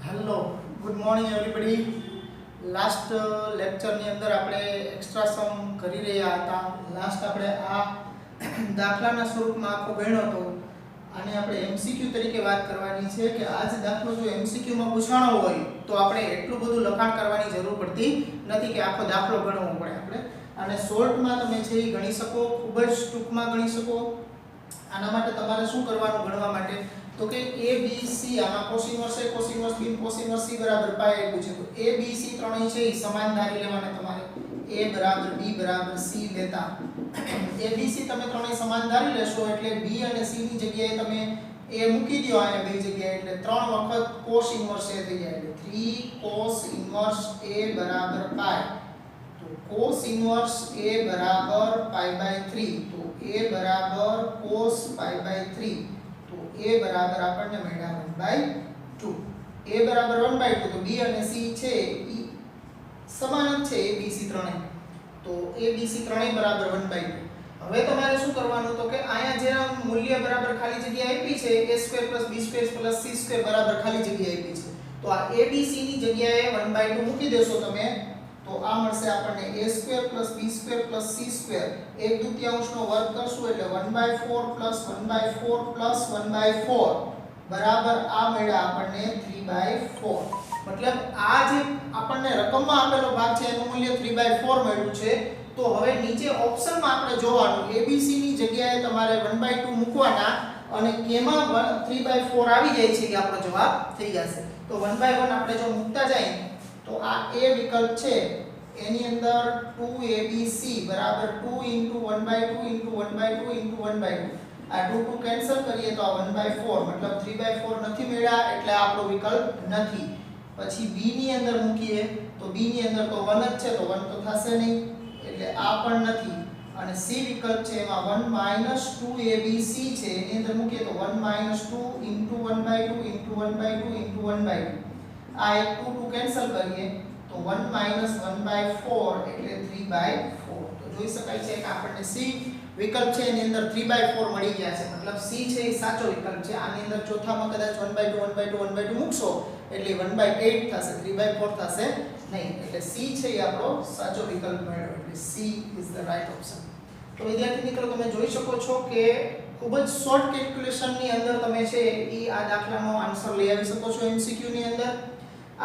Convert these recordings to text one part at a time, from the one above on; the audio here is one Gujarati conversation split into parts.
Hello, good morning everybody. Last લેક્ચરની અંદર આપણે એક્સ્ટ્રા સમ કરી રહ્યા હતા. લાસ્ટ આપણે આ દાખલાના સ્વરૂપમાં આખો ગણ્યો હતો. આને આપણે એમસીક્યુ તરીકે વાત કરવાની છે કે આ જ દાખલો જો એમસીક્યુમાં પૂછાણો હોય તો આપણે એટલું બધું લખાણ કરવાની જરૂર પડતી નથી કે આખો દાખલો ગણવો પડે આપણે. અને શોર્ટમાં તમે છે એ ગણી શકો, ખૂબ જ ટૂંકમાં ગણી શકો. આના માટે તમારે શું કરવાનું ગણવા માટે? તો કે a b c આમાં cos inverse a cos inverse b cos inverse c બરાબર પાઈ આપ્યું છે. તો a b c ત્રણેય છે એ સમાન ધારી લેવાના તમારે. a બરાબર b બરાબર c લેતા a b c તમે ત્રણેય સમાન ધારી લેશો એટલે b અને c ની જગ્યાએ તમે a મૂકી દો આયા બે જગ્યાએ એટલે 3 વખત cos ઇન્વર્સ a થઈ જાય એટલે 3 cos ઇન્વર્સ a બરાબર પાઈ. તો cos ઇન્વર્સ a બરાબર પાઈ બાય 3. તો a બરાબર cos પાઈ બાય 3. તો a બરાબર આપણને મળ્યા 1/2. a બરાબર 1/2 તો b અને c છે ઈ સમાન જ છે. a b c ત્રણેય તો a b c ત્રણેય બરાબર 1/2. હવે તમારે શું કરવાનું? તો કે અહીંયા જે મૂલ્ય બરાબર ખાલી જગ્યા આપી છે a² + b² + c² બરાબર ખાલી જગ્યા આપી છે. તો આ a b c ની જગ્યાએ 1/2 મૂકી દેશો તમે તો આ મળશે આપણને a² + b² + c². 1/2 નો વર્ગ કરશું એટલે 1/4 + 1/4 + 1/4 બરાબર આ મળ્યા આપણને 3/4. મતલબ આ જે આપણને રકમમાં આપેલો ભાગ છે એનું મૂલ્ય 3/4 મળ્યું છે. તો હવે નીચે ઓપ્શનમાં આપણે જોવાનું abc ની જગ્યાએ તમારે 1/2 મૂકવાના અને કેમાં 3/4 આવી જાય છે કે આપણો જવાબ થઈ જશે. તો 1/1 આપણે જો મૂકતા જાય તો આ a વિકલ્પ છે એની અંદર 2abc બરાબર 2 * 1/2 * 1/2 * 1/2 આ 2 કેન્સલ કરીએ તો આ 1/4 મતલબ 3/4 નથી મળ્યા એટલે આપણો વિકલ્પ નથી. પછી b ની અંદર મૂકીએ તો b ની અંદર તો 1 જ છે તો 1 તો થશે નહીં એટલે આ પણ નથી. અને c વિકલ્પ છે એમાં 1 - 2abc છે એની અંદર મૂકીએ તો 1 - 2 * 1/2 * 1/2 * 1/2 આ એક 2 કેન્સલ કરીએ તો 1 - 1/4 એટલે 3/4. તો જોઈ શકાય છે કે આપણને c વિકલ્પ છે એની અંદર 3/4 મળી ગયા છે. મતલબ c છે એ સાચો વિકલ્પ છે. આની અંદર ચોથામાં કદાચ 1/2 1/2 1/2 મૂકશો એટલે 1/8 થશે, 3/4 થશે નહીં. એટલે c છે એ આપણો સાચો વિકલ્પ મળ્યો. એટલે c is the right option. તો વિદ્યાર્થી મિત્રો તમે જોઈ શકો છો કે ખૂબ જ શોર્ટ કેલ્ક્યુલેશનની અંદર તમે છે એ આ દાખલાનો આન્સર લઈ આવી શકો છો MCQ ની અંદર.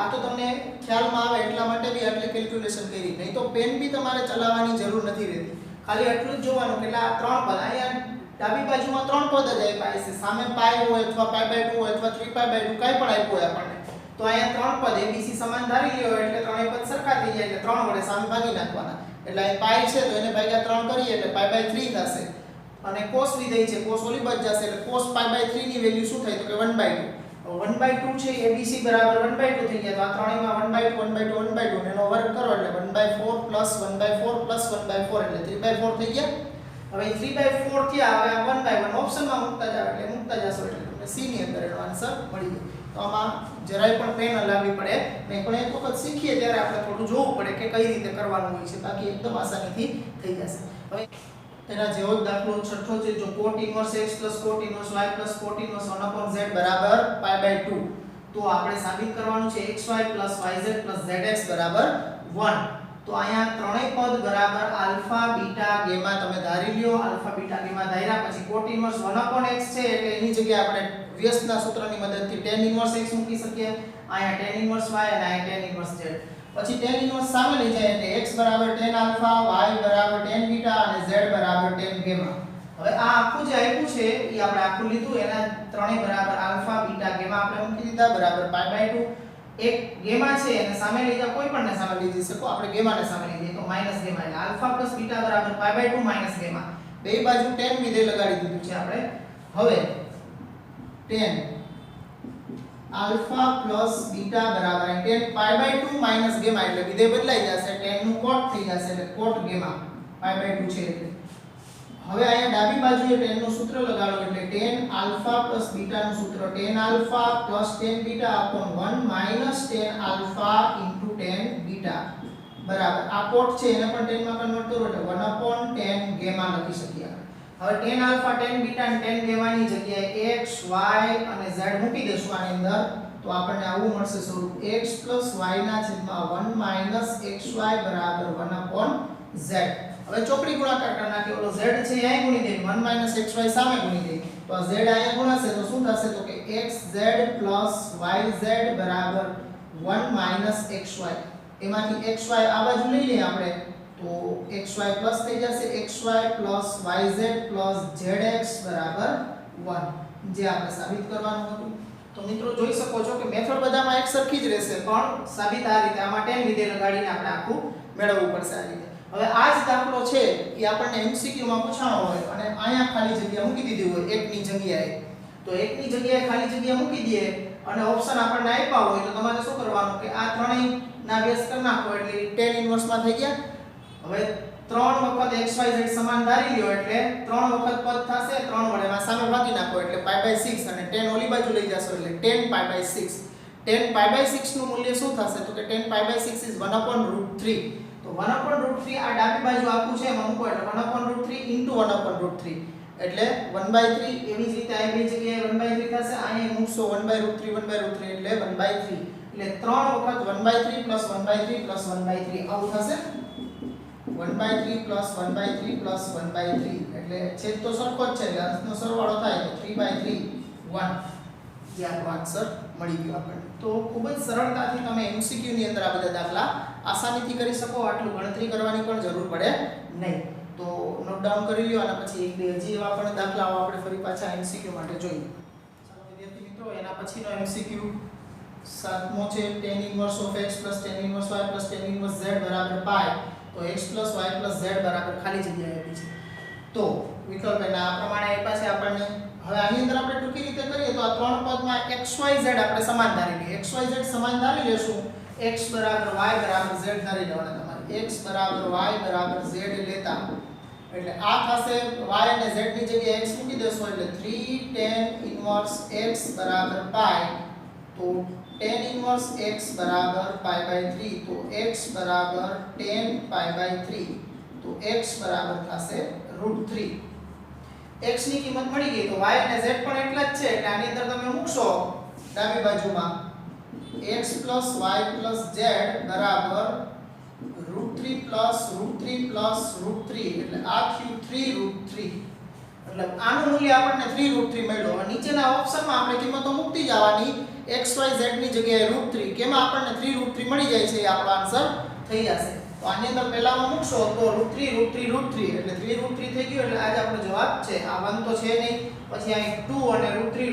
આ તો તમને ખ્યાલમાં આવે એટલા માટે બી આટલી કેલ્ક્યુલેશન કરી. નહીં તો પેન બી તમારે ચલાવવાની જરૂર નથી રહેતી. ખાલી એટલું જ જોવાનું કે આ ત્રણ પદ અહીંયા ડાબી બાજુમાં ત્રણ પદ જ આપ્યા છે. સામે પાઈ હોય અથવા π/2 હોય અથવા 3π/2 કાંઈ પણ આપ્યું હોય આપણને. તો અહીંયા ત્રણ પદ abc સમાન ધારી લ્યો એટલે ત્રણેય પદ સરખા થઈ જાય એટલે 3 વડે સામે ભાગી નાખવાના. એટલે અહીં પાઈ છે તો એને ભાગ્યા 3 કરીએ એટલે π/3 થશે. અને cos વિધેય છે cos ઓલી બાજુ જશે એટલે cos π/3 ની વેલ્યુ શું થાય તો કે 1/2. 1/2 છે abc બરાબર 1/2 થઈ ગયા. તો આ ત્રણેયમાં 1/2 1/2 1/2 એનો વર્ગ કરો એટલે 1/4 + 1/4 + 1/4 એટલે 3/4 થઈ ગયા. હવે 3/4 થયા. હવે આ 1/1 ઓપ્શનમાં મૂકતા જાવ એટલે મૂકતા જશો એટલે તમને c ની અંદર એનો આન્સર મળી જાય. તો આમાં જરાય પણ પેન હલાવવી પડે નહીં. પણ એક વખત શીખીએ ત્યારે આપણે થોડું જોવું પડે કે કઈ રીતે કરવાનું હોય છે. બાકી એકદમ આસાનીથી થઈ જશે. હવે તેના જેવો જ દાખલો છઠ્ઠો છે. જો cot inverse x + cot inverse y + cot inverse 1/z બરાબર π/2. તો આપણે સાબિત કરવાનું છે xy + yz + zx બરાબર 1. તો અહીંયા ત્રણેય પદ બરાબર આલ્ફા બીટા ગામા તમે ધારી લ્યો. આલ્ફા બીટા ગામા ધાર્યા પછી cot ઇન્વર્સ 1/x છે એટલે એની જગ્યાએ આપણે વ્યસ્તના સૂત્રની મદદથી tan ઇન્વર્સ x મૂકી શકીએ. અહીંયા tan ઇન્વર્સ y અને અહીંયા tan ઇન્વર્સ z. પછી tan ઇન્વર્સ સામે લઈ જાય એટલે x બરાબર tan આલ્ફા, y બરાબર tan બીટા અને z બરાબર tan ગામા. હવે આ આખું જે આપ્યું છે એ આપણે આખું લીધું એના ત્રણેય બરાબર આલ્ફા બીટા ગામા આપણે મૂકી દીધા બરાબર π/2. એક ગામા છે એને સામે લઈ જાવ, કોઈ પણ ને સામે લઈ જઈ શકો. આપણે ગામાને સામે લઈ જઈએ તો માઈનસ ગામા એટલે આલ્ફા + બીટા બરાબર π/2 માઈનસ ગામા. બે બાજુ tan વિધેય લગાડી દીધું છે આપણે. હવે tan આલ્ફા + બીટા બરાબર tan π/2 માઈનસ ગામા એટલે વિધેય બદલાઈ જશે. tan નું cot થઈ જશે એટલે cot ગામા π/2 છે એટલે. હવે અહીંયા ડાબી બાજુએ tan નું સૂત્ર લગાડો એટલે tan આલ્ફા + બીટા નું સૂત્ર tan alpha + tan beta / 1 - tan alpha * tan beta બરાબર આ cot છે એને પણ tan માં કન્વર્ટ કરો એટલે 1/tan ગામા લખી શકીએ. હવે tan આલ્ફા tan બીટા અને tan ગામા ની જગ્યાએ x y અને z મૂકી દેશું આની અંદર તો આપણને આવું મળશે સ્વરૂપ x y ના છેદમાં 1 xy બરાબર 1/z. હવે ચોકડી ગુણાકાર કરી નાખીએ. ઓલો z છે એ અહીં ગુણી દે, 1 xy સામે ગુણી દે, તો આ z અહીંયા ગુણાશે તો શું થશે? તો કે xz yz બરાબર 1 xy. એમાંથી xy આ બાજુ લઈ લઈએ આપણે, તો xy પ્લસ થઈ જશે, xy yz zx બરાબર 1, જે આપણે સાબિત કરવાનું હતું. તો મિત્રો જોઈ શકો છો કે મેથડ બધામાં એક સરખી જ રહેશે, પણ સાબિત આ રીતે આમાં 10 વિધેય લગાડીને આપણે આખું મેળવવું પડશે આ રીતે. હવે આ જ દાખલો છે એ આપણને MCQ માં પૂછાણો હોય અને અહીંયા ખાલી જગ્યા મૂકી દીધી હોય એકની જગ્યાએ, તો એકની જગ્યાએ ખાલી જગ્યા મૂકી દઈએ અને ઓપ્શન આપણને આપ્યા હોય તો તમારે શું કરવાનું કે આ ત્રણેય ના બેઝ કરી નાખો એટલે tan ઇન્વર્સ માં થઈ ગયા. હવે 3 વખત xyz સમાન ધારી લ્યો એટલે 3 વખત પદ થશે, 3 વડે માં સામે ભાગી નાખો એટલે π/6 અને tan ઓલી બાજુ લઈ જશો એટલે tan π/6. tan π/6 નું મૂલ્ય શું થશે? તો કે tan π/6 is 1/√3. તો 1/√3 આ ડાબી બાજુ આખું છે એમાં મૂકો એટલે 1/√3 * 1/√3 એટલે 1/3. એવી જ રીતે આ બે જગ્યાએ 1/3 થશે, અહીંયા મૂકશો 1/√3 એટલે 1/3. એટલે 3 વખત 1/3 + 1/3 + 1/3 આવું થશે. 1/3 + 1/3 + 1/3 એટલે છેદ તો સરખો જ છે એટલે અંશનો સરવાળો થાય તો 3/3 1, જે આપણો આન્સર મળી ગયો આપણને. તો ખૂબ જ સરળતાથી તમે MCQ ની અંદર આ બધા દાખલા આસાનીથી કરી શકો, આટલું ગણતરી કરવાની પણ જરૂર પડે નહીં. તો નોટ ડાઉન કરી લ્યો અને પછી એક બે હજી એવા પણ દાખલાઓ આપણે ફરી પાછા MCQ માટે જોઈએ. ચાલો વિદ્યાર્થી મિત્રો, એના પછીનો MCQ સાતમો છે tan inverse of x + tan inverse y + tan inverse z બરાબર π. તો x + y + z બરાબર ખાલી જગ્યા આપી છે. તો વિકલ્પ એના આ પ્રમાણે આપ્યા છે આપણને. હવે આની અંદર આપણે ટૂંકી રીતે કરીએ તો આ ત્રણ પદમાં xyz આપણે સમાન ધારી લઈએ. xyz સમાન ધારી લેશું, x = y = z ધારી લેવાના તમારે. x = y = z લેતા એટલે આ થશે y અને z ની જગ્યાએ x મૂકી દેશો એટલે 3 tan inverse x બરાબર π. તો tan inverse x બરાબર π/3, તો x બરાબર tan π/3, તો x બરાબર થશે √3. x ની કિંમત મળી ગઈ તો y અને z પણ એટલા જ છે એટલે આની અંદર તમે મૂકશો ડાબી બાજુમાં x + y + z બરાબર √3 + √3 એટલે આ થયું 3√3. એટલે આનું મૂલ્ય આપણને 3√3 મળ્યો. અને નીચેના ઓપ્શનમાં આપણે કિંમતો મૂકતી જવાની, x y z ની જગ્યાએ √3, કેમાં આપણને 3√3 મળી જાય છે, એ આપણો આન્સર થઈ જશે. તો આની અંદર પહેલામાં મૂકશો તો √3 એટલે 3√3 થઈ ગયું એટલે આ જ આપણો જવાબ છે. આ 1 તો છે નહીં, પછી અહીં 2 અને √3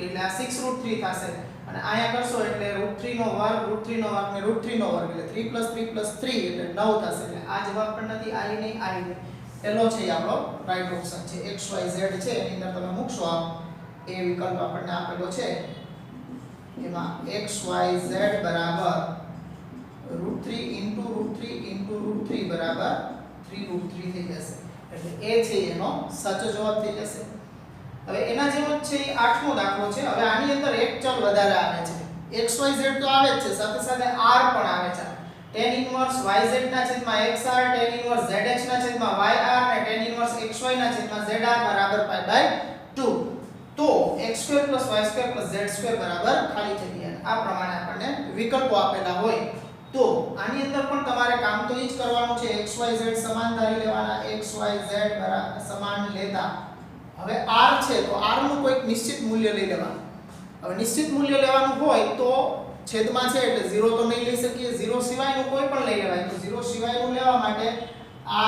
એટલે આ 6√3 થશે અને અહીંયા કરશો એટલે √3 નો વર્ગ ને √3 નો વર્ગ એટલે 3 + 3 + 3 એટલે 9 થશે. એટલે આ જવાબ પણ નથી, આ નહીં. પહેલો છે આપણો રાઈટ ઓપ્શન છે, x y z છે એની અંદર તમે મૂકશો એ વિકલ્પ આપણને આપેલો છે એમાં x y z બરાબર √3 * √3 બરાબર 3√3 થઈ જશે. એટલે એ છે એનો સાચો જવાબ થઈ જશે. હવે એના જેવો જ છે આઠમો દાખલો છે. હવે આની અંદર એક ચલ વધારે આવે છે. x y z તો આવે જ છે, સાથે સાથે r પણ આવે છે. tan inverse yz ના છેદમાં xr, tan inverse zx ના છેદમાં yr અને tan inverse xy ના છેદમાં zr બરાબર π/2. તો x² + y² + z² બરાબર ખાલી જગ્યા. આ પ્રમાણે આપણને વિકલ્પો આપેલા હોય તો આની અંદર પણ તમારે કામ તો ઈ જ કરવાનું છે. x y z સમાન ધારી લેવાના, x y z બરાબર સમાન લેતા. હવે r છે તો r નું કોઈક નિશ્ચિત મૂલ્ય લઈ લેવાનું. હવે નિશ્ચિત મૂલ્ય લેવાનું હોય તો છેદમાં છે એટલે 0 તો નહીં લઈ શકીએ, 0 સિવાયનું કોઈ પણ લઈ લેવાય. તો 0 સિવાયનું લેવા માટે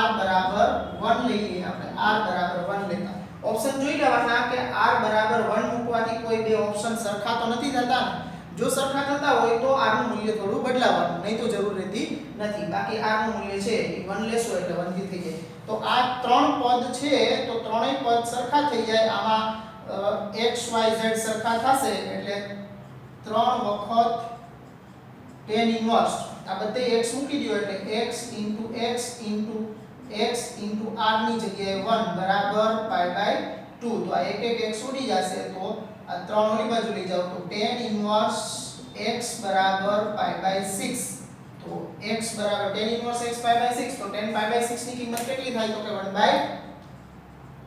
r બરાબર 1 લઈ લઈએ આપણે. r બરાબર 1 લેતા ઓપ્શન જોઈ લેવાના કે r બરાબર 1 મૂકવાથી કોઈ બે ઓપ્શન સરખા તો નથી થતા ને. જો સરખા થતા હોય તો r નું મૂલ્ય થોડું બદલાવાનું, નહીં તો જરૂર રહેતી નથી. બાકી r નું મૂલ્ય છે એ 1 લેશો એટલે 1 થી થઈ જાય. તો આ ત્રણ પદ છે તો ત્રણેય પદ સરખા થઈ જાય. આમાં x y z સરખા થશે એટલે 3 વખત tan inverse આ બધે x મૂકી દો એટલે x * x * r ની જગ્યાએ 1 બરાબર π/2. તો આ એક x ઉડી જશે તો આ 3 ઓલી બાજુ લઈ જાવ તો tan inverse x બરાબર π/6. તો x બરાબર tan inverse x π/6, તો tan π/6 ની કિંમત કેટલી થાય તો કે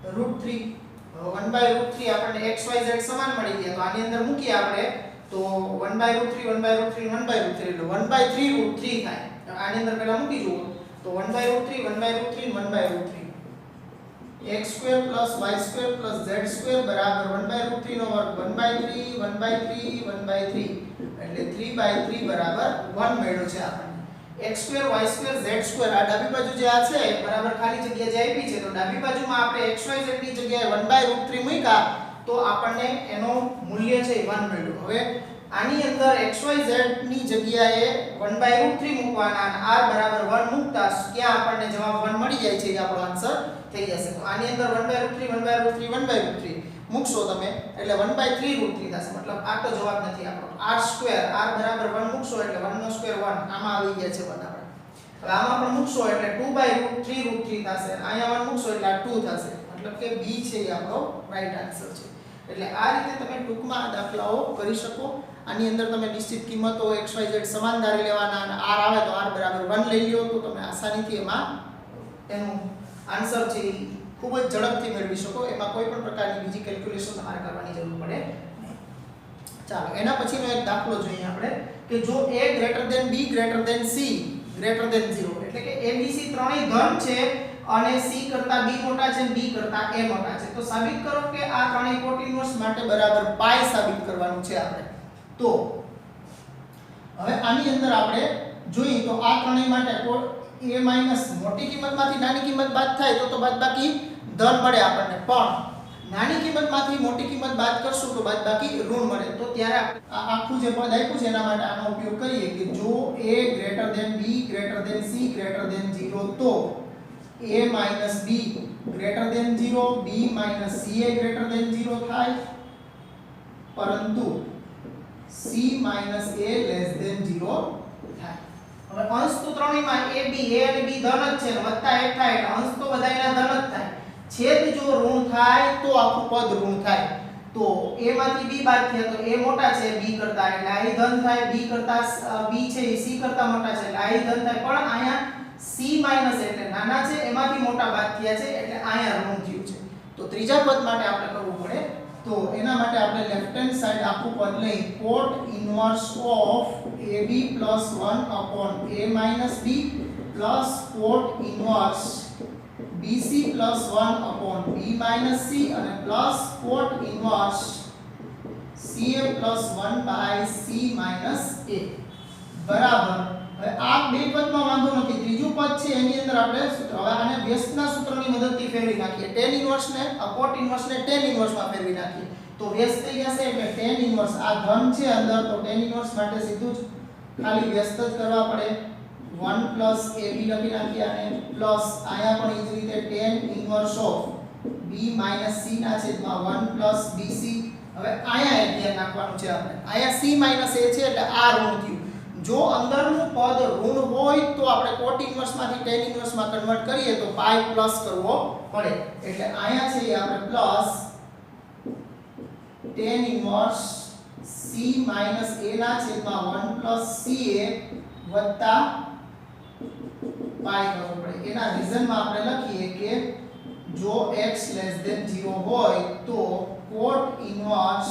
1/√3. 1/√3 આપણને x y z સમાન મળી ગયા તો આની અંદર મૂકીએ આપણે તો 1/√3 1/√3 1/√3 એટલે 1/3√3 થાય. આની અંદર પહેલા મૂકી જુઓ તો 1/√3 1/√3 1/√3 x² + y² + z² બરાબર 1/√3 નો વર્ગ 1/3 1/3 1/3 એટલે 3/3 બરાબર 1 મળ્યો છે આપણને. x² y² z² આ ડાબી બાજુ જે આ છે બરાબર ખાલી જગ્યા જે આપી છે તો ડાબી બાજુમાં આપણે xyz ની જગ્યાએ 1/√3 મૂક્યા તો આપણને એનો મૂલ્ય છે 1 મળ્યું. હવે આની અંદર xyz ની જગ્યાએ 1/√3 મૂકવાના અને r બરાબર 1 મૂકતા ક્યાં આપણને જવાબ 1 મળી જાય છે એ આપણો આન્સર થઈ જશે. તો આની અંદર 1/√3 1/√3 1/√3 મૂકશો તમે એટલે 1/3√3 થશે. મતલબ આ તો જવાબ નથી આપણો. r² r બરાબર 1 મૂકશો એટલે 1 નો સ્ક્વેર 1 આમાં આવી ગયા છે 1 આપણે. હવે આમાં પણ મૂકશો એટલે 2/3√3 થશે. અહીંયા 1 મૂકશો એટલે આ 2 થશે. મતલબ કે b છે એ આપણો રાઈટ આન્સર છે. એટલે આ રીતે તમે ટૂંકમાં આ દાખલાઓ કરી શકો. આની અંદર તમે નિશ્ચિત કિંમતો xyz સમાન ધારી લેવાના અને r આવે તો r બરાબર 1 લઈ લ્યો તો તમે આસાનીથી એમાં એનું આન્સર છે ખૂબ જ ઝડપથી મેળવી શકો. એમાં કોઈ પણ પ્રકારની બીજી કેલ્ક્યુલેશન તમારે કરવાની જરૂર પડે નહીં. ચાલો એના પછીનો એક દાખલો જોઈએ આપણે કે જો a b c 0 એટલે કે a b c ત્રણેય ધન છે અને c કરતા b મોટા છે b કરતા a મોટા છે તો સાબિત કરો કે આ ત્રણેય કોટ ઇન્વર્સ માટે બરાબર પાઈ સાબિત કરવાનું છે આપણે. તો હવે આની અંદર આપણે જોઈએ તો આ ત્રણેય માટે a માઈનસ મોટી કિંમતમાંથી નાની કિંમત બાદ થાય તો બાદબાકી ધન મળે આપણને. પણ નાની કિંમતમાંથી મોટી કિંમત બાદ કરશું તો બાદબાકી ઋણ મળે. તો ત્યારે આ આખું જે પદ આપ્યું છે એના માટે આનો ઉપયોગ કરીએ કે જો a b c 0 તો a minus b greater than 0 b minus ca greater than 0 થાય પરંતુ c minus a less than 0 થાય. હવે અંશ તો ત્રણેયમાં a અને b ધન જ છે ને વત્તા 1 થાય એટલે અંશ તો બધાયના ધન જ થાય. છેદ જો ઋણ થાય તો આખું પદ ઋણ થાય. તો a માંથી b બાદ થયા તો a મોટા છે b કરતા એટલે આ ધન થાય. b કરતા b છે એ c કરતા મોટા છે એટલે આ ધન થાય. પણ અહીંયા c માઈનસ એટલે નાના છે એમાંથી મોટા બાદ થયા છે એટલે અહીંયા ઋણ થયું છે. તો ત્રીજા પદ માટે આપણે કરવું પડે. તો એના માટે આપણે લેફ્ટ હેન્ડ સાઈડ આખું પદ લઈ cot inverse of ab + 1 upon a minus b plus cot inverse bc + 1 upon b minus c અને plus cot inverse ca + 1 by c minus a બરાબર. હવે આ બે પદમાં વાંધો નથી. ત્રીજું પદ છે એની અંદર આપણે સૂત્ર હવે આને વ્યસ્તના સૂત્રની મદદથી ફેરવી નાખીએ. tan ઇન્વર્સ ને cot ઇન્વર્સ ને tan ઇન્વર્સ માં ફેરવી નાખીએ તો વ્યસ્ત થઈ જશે એટલે tan ઇન્વર્સ આ ધન છે અંદર તો tan ઇન્વર્સ માટે સીધું જ ખાલી વ્યસ્ત જ કરવા પડે. 1 plus ab લખી નાખીએ અને પ્લસ આયા પણ એ જ રીતે tan inverse of b minus c ના છેદમાં 1 plus bc. હવે આયા એક ધ્યાન રાખવાનું છે આપણે. આયા c minus a છે એટલે આ ઋણ થયું. જો અંદરનું પદ ઋણ હોય તો આપણે cot ઇન્વર્સ માંથી tan ઇન્વર્સ માં કન્વર્ટ કરીએ તો પાઈ પ્લસ કરવો પડે. એટલે આયા છે આપણે plus tan inverse c minus a ના છેદમાં 1 plus ca વત્તા પાઈ કરવો પડે. એના રીઝનમાં આપણે લખીએ કે જો x less than 0 હોય તો cot ઇન્વર્સ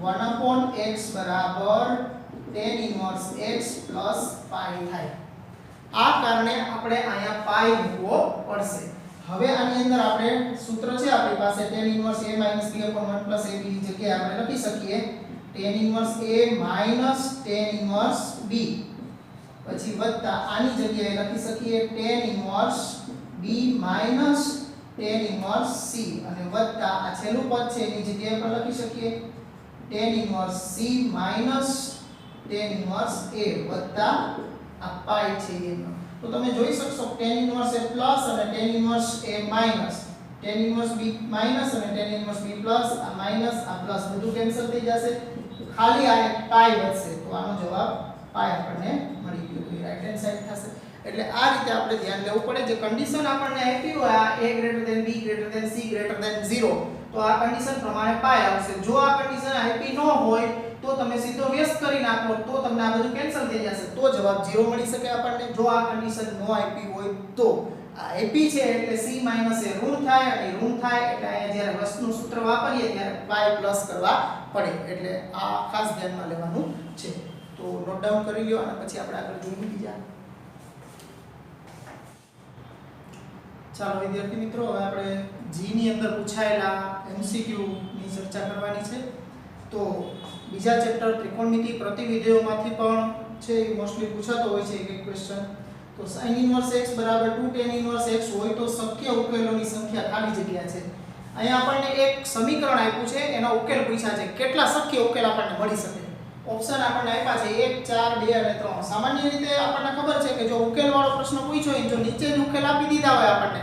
1 upon x બરાબર tan ઇન્વર્સ x plus પાઈ થાય. આ કારણે આપણે અહીંયા પાઈ મૂકવો પડશે. હવે આની અંદર આપણે સૂત્ર છે આપણી પાસે tan inverse a minus b upon 1 plus ab ની જગ્યાએ આપણે લખી શકીએ tan inverse a minus tan inverse b પછી વત્તા આની જગ્યાએ લખી શકીએ tan inverse b minus tan inverse c અને વત્તા આ છેલ્લું પદ છે એની જગ્યાએ પણ લખી શકીએ tan inverse c minus tan inverse a વત્તા આ પાઈ છે એનો. તો તમે જોઈ શકશો tan ઇન્વર્સ a પ્લસ અને tan inverse a minus tan inverse b minus અને tan ઇન્વર્સ b પ્લસ આ માઈનસ આ પ્લસ બધું કેન્સલ થઈ જશે. ખાલી આ એક પાઈ વધશે તો આનો જવાબ પાઈ આપણને મળી ગયો. તો રાઈટ હેન્ડ સાઈડ થશે. એટલે આ રીતે આપણે ધ્યાન લેવું પડે. જે કન્ડિશન આપણને આપી હોય આ a b c 0 તો આ કન્ડિશન પ્રમાણે પાઈ આવશે. જો આ કન્ડિશન આપી ન હોય તો તમે સીધો વ્યસ્ત કરી નાખો તો તમને આ બધું કેન્સલ થઈ જશે તો જવાબ 0 મળી શકે આપણને. જો આ કન્ડિશન નો આપી હોય તો આ એપી છે એટલે c માઈનસ એ ઋણ થાય અને ઋણ થાય એટલે અહીંયા જ્યારે વસ્તુનું સૂત્ર વાપરીએ ત્યારે y પ્લસ કરવા પડે એટલે આ ખાસ ધ્યાનમાં લેવાનું છે. તો નોટ ડાઉન કરી લ્યો અને પછી આપણે આગળ જોઈએ બીજા. ચાલો વિદ્યાર્થી મિત્રો, હવે આપણે g ની અંદર પૂછાયેલા MCQ ની ચર્ચા કરવાની છે. તો બીજા ચેપ્ટર ત્રિકોણમિતિ પ્રતિવિધેયોમાંથી પણ છે એ મોસ્ટલી પૂછાતો હોય છે એક ક્વેશ્ચન. તો sin inverse x 2 tan inverse x હોય તો શક્ય ઉકેલોની સંખ્યા ખાલી જગ્યા છે. અહીંયા આપણને એક સમીકરણ આપ્યું છે, એનો ઉકેલ પૂછ્યા છે. કેટલા શક્ય ઉકેલ આપણને મળી શકે? ઓપ્શન આપણને આપ્યા છે 1 4 2 અને 3. સામાન્ય રીતે આપણને ખબર છે કે જો ઉકેલ વાળો પ્રશ્ન પૂછ્યો હોય, જો નીચે જ ઉકેલ આપી દીધા હોય આપણને,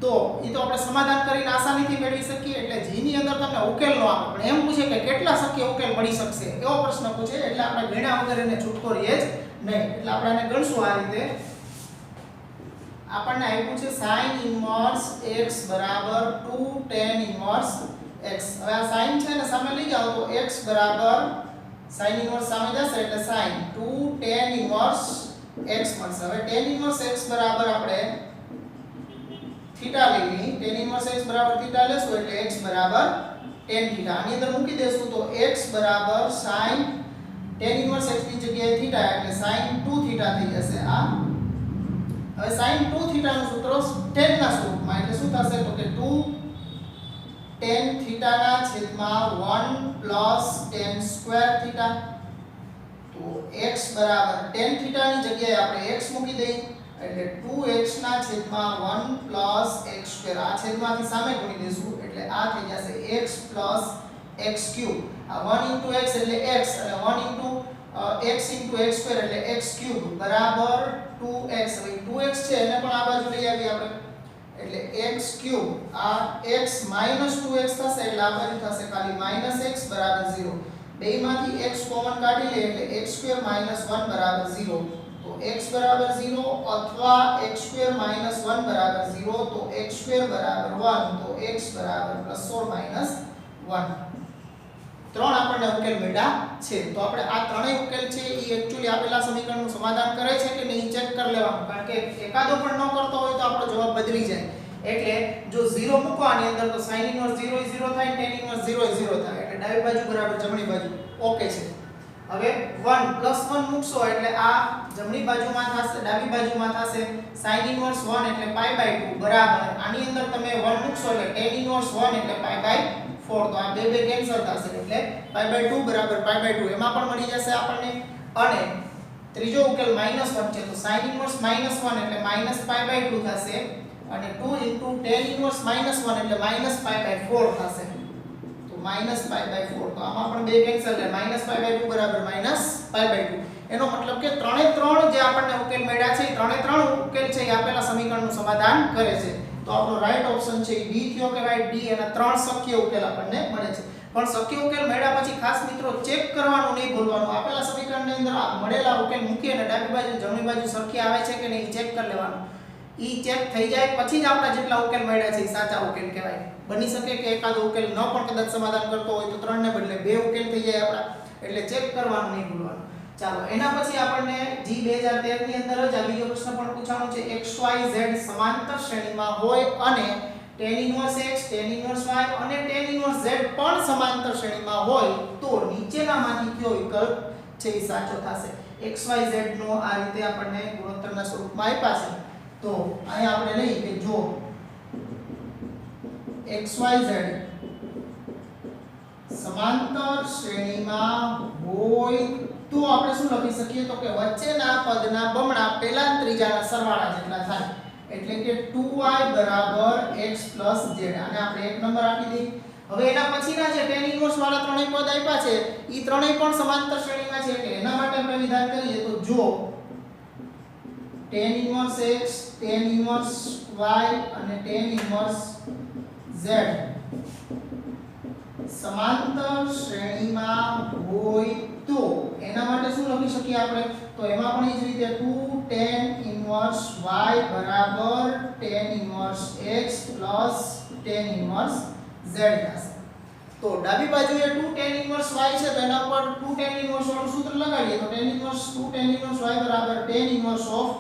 તો એ તો આપણે સમાધાન કરીને આસાનીથી મેળવી શકીએ. એટલે g ની અંદર તમને ઉકેલ નો આપે પણ એમ પૂછે કે કેટલા શક્ય ઉકેલ મળી શકશે, એવો પ્રશ્ન પૂછે એટલે આપણે ગણ્યા વગર એને છૂટકો રહીએ જ નહીં. એટલે આપણે આને ગણશું આ રીતે. આપણને આપ્યું છે sin inverse x 2 tan inverse x. હવે આ sin છે ને સામે લઈ જાઓ તો x sin ઇન્વર્સ સામે જશે એટલે sin 2 tan ઇન્વર્સ x મળશે. હવે tan ઇન્વર્સ x બરાબર આપણે થીટા લઈ tan ઇન્વર્સ x બરાબર થીટા લેશું એટલે x બરાબર tan થીટા. આની અંદર મૂકી દેશું તો x બરાબર sin tan ઇન્વર્સ x ની જગ્યાએ થીટા એટલે sin 2 થીટા થઈ જશે. આ હવે sin 2 થીટા નું સૂત્ર tan ના સ્વરૂપમાં એટલે શું થશે તો કે 2 tan થીટા ના છેદમાં 1 પ્લસ tan સ્ક્વેર થીટા. તો x બરાબર tan થીટા ની જગ્યાએ આપણે x મૂકી દઈએ એટલે 2x ના છેદમાં 1 પ્લસ x સ્ક્વેર. આ છેદમાંથી સામે ગુણી દેશું એટલે આ થઈ જશે x પ્લસ x ક્યુબ. આ 1 x એટલે x અને 1 x x સ્ક્વેર એટલે x ક્યુબ બરાબર 2x. હવે 2x છે એને પણ આ બાજુ લઈ આવીએ આપણે એટલે x ક્યુબ. આ x 2x થશે એટલે આ બાજુ થશે ખાલી x બરાબર 0. બેમાંથી x કોમન કાઢી લે એટલે x સ્ક્વેર 1 બરાબર 0. તો x બરાબર 0 અથવા x સ્ક્વેર 1 બરાબર 0 તો x સ્ક્વેર બરાબર 1 તો x બરાબર +or -1. ત્રણ આપણને ઉકેલ મળ્યા છે. તો આપણે આ ત્રણેય ઉકેલ છે એ એક્ચ્યુઅલી આપેલા સમીકરણનું સમાધાન કરે છે કે નહીં ચેક કરી લેવાનું, કારણ કે એકાદો પણ ન કરતો હોય તો આપણો જવાબ બદલી જાય. એટલે જો 0 મૂકો આની અંદર તો sin ઇન્વર્સ 0 ય 0 થાય, tan ઇન્વર્સ 0 ય 0 થાય એટલે ડાબી બાજુ બરાબર જમણી બાજુ ઓકે છે. હવે 1 +1 મૂકશો એટલે આ જમણી બાજુમાં થશે, ડાબી બાજુમાં થશે sin ઇન્વર્સ 1 એટલે π/2 બરાબર આની અંદર તમે 1 મૂકશો એટલે tan ઇન્વર્સ 1 એટલે π/4. તો આ બે કેન્સલ થશે એટલે π/2 બરાબર π/2 એમાં પણ મળી જશે આપણને. અને ત્રીજો ઉકેલ -1 છે તો sin ઇન્વર્સ -1 એટલે -π/2 થશે અને 2 tan ઇન્વર્સ -1 એટલે -π/4 થશે. તો -π/4 તો આમાં પણ બે કેન્સલ એટલે -π/2 બરાબર -π/2. એનો મતલબ કે ત્રણે ત્રણ જે આપણને ઉકેલ મળ્યા છે એ ત્રણે ત્રણ ઉકેલ છે એ આપેલા સમીકરણનું સમાધાન કરે છે. તો આપણો રાઈટ ઓપ્શન છે એ ડી થયો કે ભાઈ ડી. એના ત્રણ શક્ય ઉકેલ આપણને મળે છે. પણ શક્ય ઉકેલ મળ્યા પછી ખાસ મિત્રો ચેક કરવાનું નહીં ભૂલવાનું. આપેલા સમીકરણની અંદર મળેલા ઉકેલ મૂકી અને ડાબી બાજુ જમણી બાજુ સરખી આવે છે કે નહીં ચેક કરી લેવાનું. ઈ ચેક થઈ જાય પછી જ આપણા જેટલા ઉકેલ મળ્યા છે એ સાચા ઉકેલ કહેવાય. બની શકે કે એકાદો ઉકેલ ન પણ કદાચ સમાધાન કરતો હોય તો ત્રણને બદલે બે ઉકેલ થઈ જાય આપણા, એટલે ચેક કરવાનું નહીં ભૂલવાનું. ચાલો એના પછી આપણને G 2013 ની અંદર જ આ બીજો પ્રશ્ન પણ પૂછાણો છે. XYZ સમાંતર શ્રેણીમાં હોય અને tan inverse x, tan inverse y અને tan ઇન્વર્સ z પણ સમાંતર શ્રેણીમાં હોય તો નીચેનામાંથી કયો વિકલ્પ છે એ સાચો થશે. XYZ નો આ રીતે આપણને ગુણોત્તરના સ્વરૂપમાં આપ્યા છે. તો અહીંયા આપણે લઈએ કે જો XYZ સમાંતર શ્રેણીમાં હોય તો આપણે શું લખી શકીએ તો કે વચ્ચેના પદના બમણા પહેલા ત્રીજાના સરવાળા જેટલા થાય. એટલે કે 2y = x + z. આને આપણે એક નંબર આપી દઈએ. હવે એના પછીના જે tan ઇન્વર્સ વાળા ત્રણેય પદ આપ્યા છે ઈ ત્રણેય પણ સમાંતર શ્રેણીમાં છે. એટલે એના માટે આપણે વિધાન કરીએ તો જો tan inverse x, tan inverse y અને tan ઇન્વર્સ z સમાંતર શ્રેણીમાં હોય તો એના માટે શું લખી શકીએ આપણે તો એમાં પણ એ જ રીતે 2 tan inverse y = tan inverse x + tan inverse z થશે. તો ડાબી બાજુએ 2 tan ઇન્વર્સ y છે તો એના ઉપર 2 tan ઇન્વર્સ વાળું સૂત્ર લગાડીએ તો tan inverse 2 tan inverse y = tan inverse of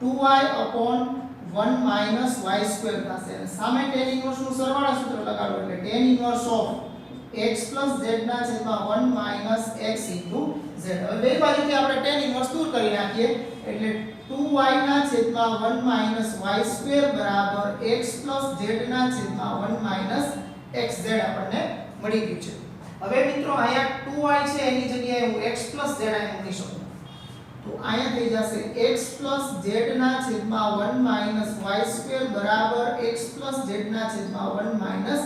2y / 1 minus y² થશે અને સામે tan ઇન્વર્સ નું સરવાળા સૂત્ર લગાડો એટલે tan inverse of x z ના છેદમાં 1 માઈનસ x z. હવે બે બાજુથી આપણે tan ઇન્વર્સ દૂર કરી નાખીએ એટલે 2y ના છેદમાં 1 માઈનસ y² બરાબર x z ના છેદમાં 1 માઈનસ xz આપણને મળી ગયું છે. હવે મિત્રો અહીંયા 2y છે એની જગ્યાએ હું x z અહીં મૂકી શકું તો અહીંયા થઈ જશે x z ના છેદમાં 1 માઈનસ y² બરાબર x z ના છેદમાં 1 માઈનસ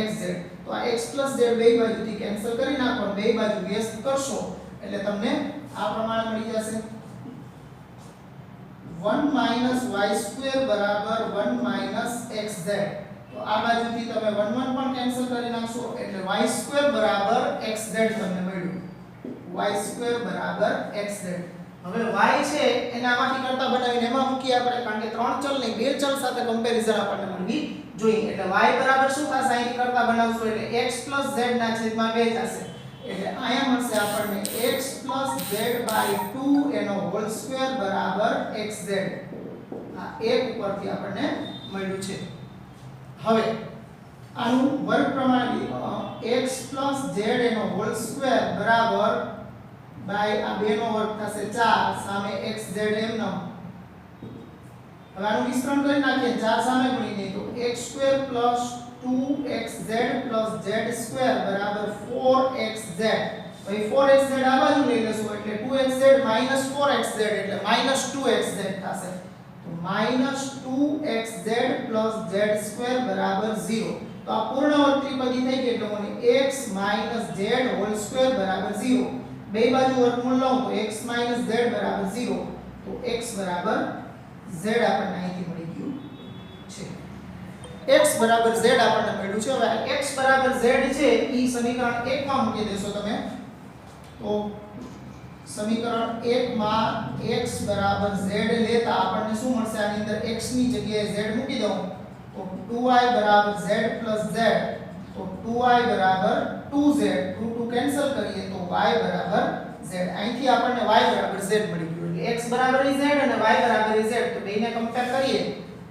xz. તો આ x z બે બાજુથી કેન્સલ કરી નાખો બે બાજુ વ્યસ્ત કરશો એટલે તમને આ પ્રમાણે મળી જશે 1 માઈનસ y² બરાબર 1 માઈનસ xz. તો આ બાજુથી તમે 1 1 પણ કેન્સલ કરી નાખશો એટલે y² બરાબર xz તમને મળ્યું y² બરાબર xz. હવે y છે એને આમાંથી કરતા બનાવીને એમાં મૂકી આપણે કારણ કે ત્રણ ચલ નહીં બે ચલ સાથે કમ્પેરીઝન આપણને મળવી જોઈએ એટલે y બરાબર શું થશે અહીં કરતા બનાવશો એટલે x z ના છેદમાં 2 થશે એટલે અહીંયા મળશે આપણને x z/2 એનો હોલ સ્ક્વેર બરાબર xz. આ એક ઉપરથી આપણને મળ્યું છે. હવે આનું વર્ગ પ્રમાણે x z એનો હોલ સ્ક્વેર બરાબર બાય આ બે નો વર્ગ થશે 4 સામે xz એમ નો. હવે આનું વિસ્તરણ કરી નાખીએ 4 સામે ગુણીને તો x² + 2xz + z² બરાબર 4xz. ભાઈ 4xz આ બાજુ લઈ લેશો એટલે 2xz - 4xz એટલે -2xz થશે. તો -2xz + z² બરાબર 0. તો આ પૂર્ણવર્ગ ત્રિપદી થઈ ગઈ એટલે મને x - z હોલ સ્ક્વેર બરાબર 0. બે બાજુ વર્ગમૂળ લઉં તો x - z બરાબર 0 તો x બરાબર z આપણને અહીંથી મળી ગયું છે. x બરાબર z આપણને મળ્યું છે. હવે x બરાબર z છે ઈ સમીકરણ 1 માં મૂકી દેશો તમે તો સમીકરણ 1 માં x બરાબર z લેતા આપણને શું મળશે આની અંદર x ની જગ્યાએ z મૂકી દઉં તો 2y બરાબર z + z તો 2y બરાબર 2z 2 કેન્સલ કરીએ તો y બરાબર z. અહીંથી આપણને y બરાબર z મળી ગયું એટલે x બરાબર z અને y બરાબર z તો બેને કમ્પેર કરીએ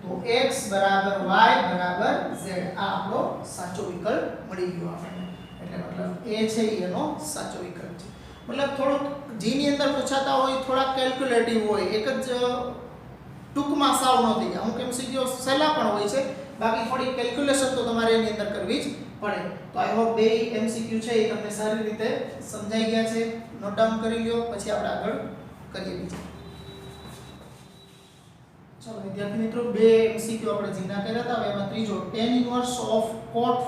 તો x બરાબર y બરાબર z આ આપણો સાચો વિકલ્પ મળી ગયો આપણને. એટલે મતલબ a છે એનો સાચો વિકલ્પ છે. મતલબ થોડુંક g ની અંદર પૂછાતા હોય થોડા કેલ્ક્યુલેટિવ હોય એક જ ટૂંકમાં સાવ ન થઈ જાય. અમુક MCQ સહેલા પણ હોય છે બાકી થોડી કેલ્ક્યુલેશન તો તમારે એની અંદર કરવી જ પડે. તો આઈ હોપ બે MCQ છે એ તમને સારી રીતે સમજાઈ ગયા છે. નોટ ડાઉન કરી લ્યો પછી આપણે આગળ કરીએ બીજા. ચલો વિદ્યાર્થી મિત્રો બે MCQ આપણે જીના કર્યા હતા. હવે એમાં ત્રીજો tan ઇન્વર્સ ઓફ cot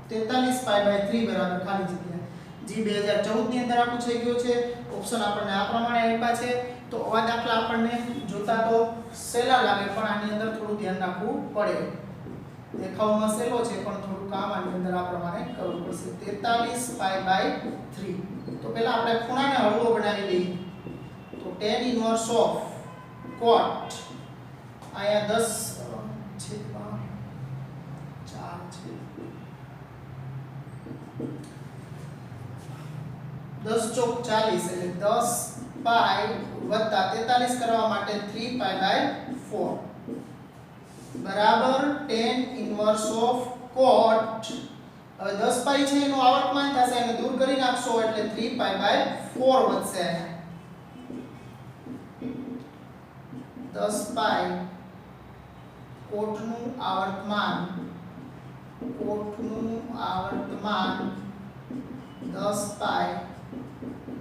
43π/3 બરાબર ખાલી જગ્યા જી 2014 ની અંદર આ પૂછાઈ ગયો છે. ઓપ્શન આપણને આ પ્રમાણે આપ્યા છે. તો આવા દાખલા આપણને જોતા તો સહેલા લાગે પણ આની અંદર થોડું ધ્યાન રાખવું પડે. દેખાવમાં સહેલો છે પણ થોડું કામ આની અંદર આ પ્રમાણે કરવું પડશે. 43π/3 તો પહેલા આપણે ખૂણાને હળવો બનાવી લઈએ તો tan ઇન્વર્સ ઓફ cot આયા 10 છેદમાં 4 છે 10 ચોક 40 એટલે 10 પાઈ વત્તા 43 કરવા માટે 3π/4 બરાબર tan ઇન્વર્સ ઓફ cot. હવે 10 પાઈ છે એનું આવર્તમાન થશે એને દૂર કરી નાખશો એટલે 3π/4 વધશે. 10 પાઈ કોટનું આવર્તમાન 10 પાઈ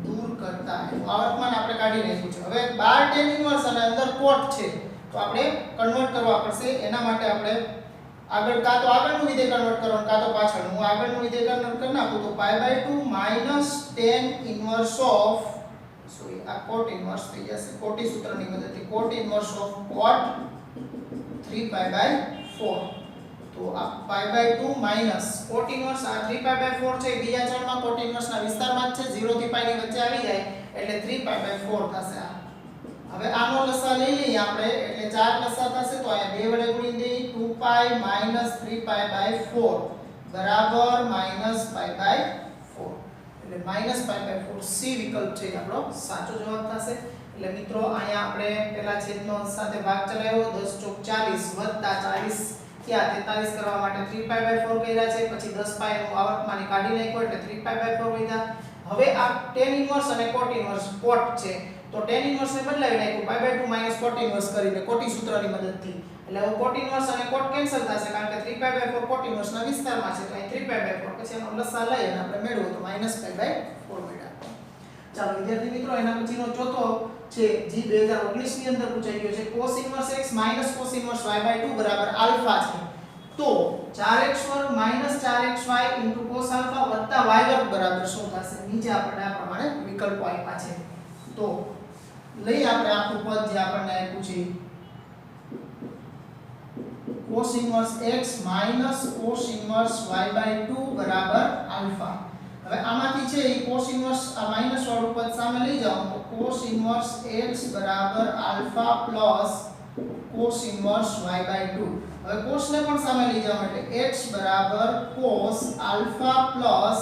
દૂર કરતા એનું આવર્તમાન આપણે કાઢી નાખ્યું છે. હવે 12 tan ઇન્વર્સ અને અંદર કોટ છે તો આપણે કન્વર્ટ કરવા પડશે. એના માટે આપણે આગળ કાં તો આગળનું વિધેય કન્વર્ટ કરવાનું કાં તો પાછળ. હું આગળનું વિધેય કન્વર્ટ કરી નાખું તો π/2 - tan ઇન્વર્સ ઓફ સોરી આ કોટ ઇન્વર્સ થઈ જશે કોટી સૂત્રની મદદથી કોટ ઇન્વર્સ ઓફ cot 3π/4 તો આ π/2 માઈનસ cot ઇન્વર્સ આ 3π/4 છે બીજા ચલમાં cot ઇન્વર્સના વિસ્તારમાં જ છે 0 થી π ની વચ્ચે આવી જાય એટલે 3π/4 થશે. હવે આનો લસા લઈ લઈએ આપણે એટલે 4 લસા થશે તો અહીંયા 2 વડે ગુણી દઈએ 2π - 3π/4 બરાબર -π/4 એટલે -π/4 સી વિકલ્પ છે આપણો સાચો જવાબ થશે। એટલે મિત્રો અહીંયા આપણે પહેલા છેદનો સાથે ભાગ ચલાવ્યો 10 ચોક 40 વત્તા 40 ક્યાં 43 કરવા માટે 3π/4 કર્યા છે, પછી 10π નું આવર્તમાની કાઢી નાખ્યો એટલે 3π/4 વધ્યા। હવે આ tan ઇન્વર્સ અને cot ઇન્વર્સ કોટ છે તો tan ઇન્વર્સ ને બદલાવી નાખ્યું π/2 - cot ઇન્વર્સ કરીને કોટી સૂત્રની મદદથી। એટલે હવે cot ઇન્વર્સ અને cot કેન્સલ થશે કારણ કે 3π/4 cot ઇન્વર્સ ના વિસ્તારમાં છે તો અહીં 3π/4 પછી એનો લસા લઈ અને આપણે મેળવો તો -π/4 મળ્યા। ચાલો વિદ્યાર્થી મિત્રો એના પછીનો ચોથો છે જી 2019 ની અંદર પૂછાઈ ગયો છે cos inverse x - cos inverse y/2 બરાબર આલ્ફા છે તો 4x² - 4xy cos આલ્ફા વત્તા y² બરાબર શું થશે? નીચે આપણે આ પ્રમાણે વિકલ્પો આપ્યા છે તો લઈ આપણે આખું પદ જે આપણને આપ્યું છે cos inverse x - cos inverse y/2 બરાબર આલ્ફા। હવે આમાંથી છે એ cos ઇન્વર્સ આ માઈનસ વાળું પદ સામે લઈ જાઓ તો cos ઇન્વર્સ x બરાબર alpha plus cos inverse y/2। હવે cos ને પણ સામે લઈ જાઓ એટલે x બરાબર cos alpha plus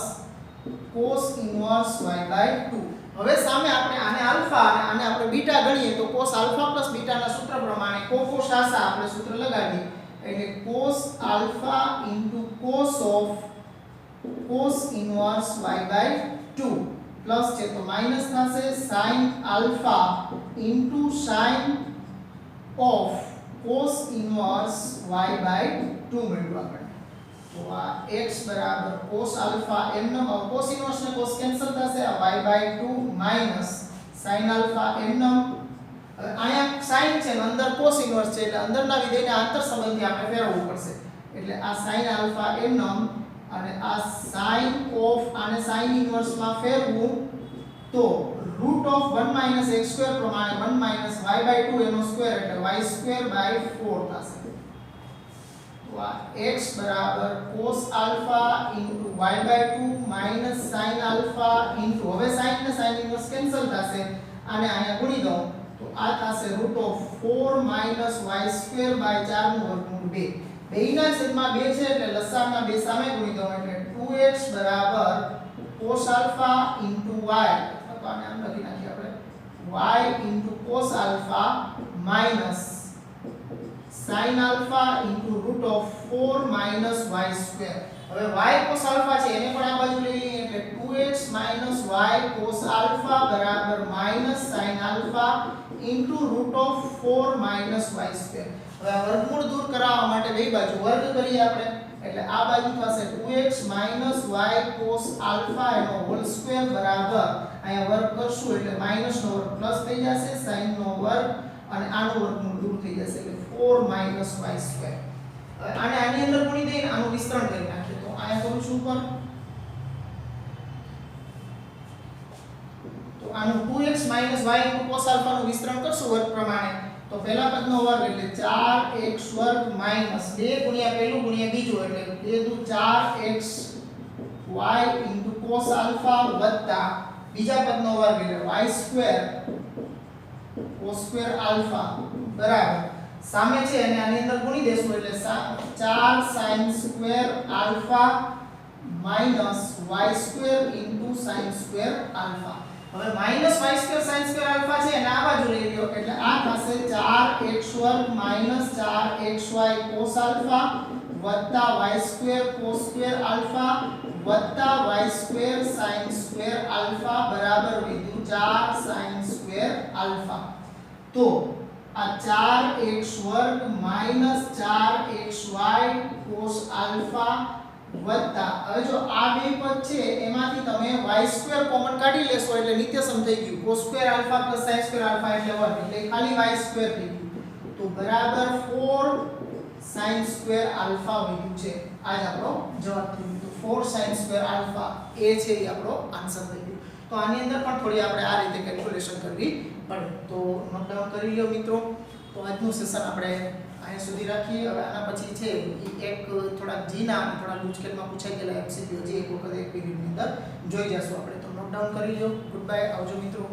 cos inverse y/2। હવે સામે આપણે આને આલ્ફા અને આને આપણે બીટા ગણીએ તો cos આલ્ફા પ્લસ બીટા ના સૂત્ર પ્રમાણે cos આપણે સૂત્ર લગાવીએ એટલે cos alpha cos of cos inverse y/2 plus છે તો માઈનસ થશે sin alpha sin of cos inverse y/2 મેળવ્યું આપણે। તો આ x બરાબર cos આલ્ફા એમનો cos ઇન્વર્સ ને cos કેન્સલ થશે આ y/2 માઈનસ sin આલ્ફા એમનો અહીંયા sin છે ને અંદર cos ઇન્વર્સ છે એટલે અંદરના વિધેયને આંતર સંબંધથી આપણે ફેરવવું પડશે એટલે આ sin આલ્ફા એમનો અને આ sin ઓફ આને sin ઇન્વર્સ માં ફેરવું તો √1 - x² પ્રમાણે 1 - y/2 એનો સ્ક્વેર એટલે y²/4 થશે। તો આ x બરાબર cos alpha y/2 minus sin alpha હવે sin ને sin ઇન્વર્સ કેન્સલ થશે આને અહીંયા ગુણી દો તો આ થશે √4 - y²/4 નું વર્ગમૂળ 2 બેયના છેદમાં 2 છે એટલે લસાઅના 2 સામે ગુણી દો એટલે 2x બરાબર cos આલ્ફા y તો આને આમ લખી નાખીએ આપણે y cos alpha minus sin alpha √4 - y²। હવે y cos આલ્ફા છે એને પણ આ બાજુ લઈ લઈએ એટલે 2x - y cos આલ્ફા બરાબર sin આલ્ફા √4 - y²। હવે આ વર્ગમૂળ દૂર કરાવવા માટે બે બાજુ વર્ગ કરીએ આપણે એટલે આ બાજુ થશે 2x - y cos આલ્ફા એનો હોલ સ્ક્વેર બરાબર અહીંયા વર્ગ કરશું એટલે માઈનસ નો વર્ગ પ્લસ થઈ જશે sin નો વર્ગ અને આનો વર્ગમૂળ દૂર થઈ જશે એટલે 4 - y²। આને આની અંદર ગુણી દઈને આનું વિસ્તરણ કરી નાખીએ તો અહીંયા કરું છું ઉપર તો આનું 2x - y cos આલ્ફા નું વિસ્તરણ કરશું વર્ગ પ્રમાણે તો પહેલા પદનો વર્ગ એટલે 4x² માઈનસ 2 ગુણ્યા પહેલું ગુણ્યા બીજું એટલે 2 દુ 4x y cos આલ્ફા વત્તા બીજા પદનો વર્ગ એટલે y² cos² આલ્ફા બરાબર સામે છે અને આની અંદર ગુણી દેશું એટલે 4 sin² alpha minus y² sin² alpha. હવે -y² sin² આલ્ફા છે અને આ બાજુ લઈ લ્યો એટલે આ થશે 4x² - 4xy cos આલ્ફા વત્તા y² cos² આલ્ફા વત્તા y² sin² આલ્ફા બરાબર વધ્યું 4 sin² આલ્ફા। તો આ 4x² - 4xy cos આલ્ફા વત્તા હવે જો આ બે પદ છે એમાંથી તમે y² કોમન કાઢી લેશો એટલે નિત્યસમ થઈ ગયું cos² આલ્ફા sin² આલ્ફા એટલે 1 એટલે ખાલી y² થઈ ગયું તો બરાબર 4 sin² આલ્ફા વધ્યું છે આ જ આપણો જવાબ થઈ ગયો તો 4 sin² આલ્ફા એ છે એ આપણો આન્સર થઈ ગયો। તો આની અંદર પણ થોડી આપણે આ રીતે કેલ્ક્યુલેશન કરવી પડે તો નોટ ડાઉન કરી લ્યો મિત્રો। તો આજનું સેશન આપણે અહીંયા સુધી રાખીએ। હવે આના પછી છે એક થોડા જીના અને થોડા લૂચકેલમાં પૂછાઈ ગયેલા MCQ જે એક વખત એક પીરિયડની અંદર જોઈ જશું આપણે। તો નોટ ડાઉન કરી લ્યો। ગુડ બાય, આવજો મિત્રો।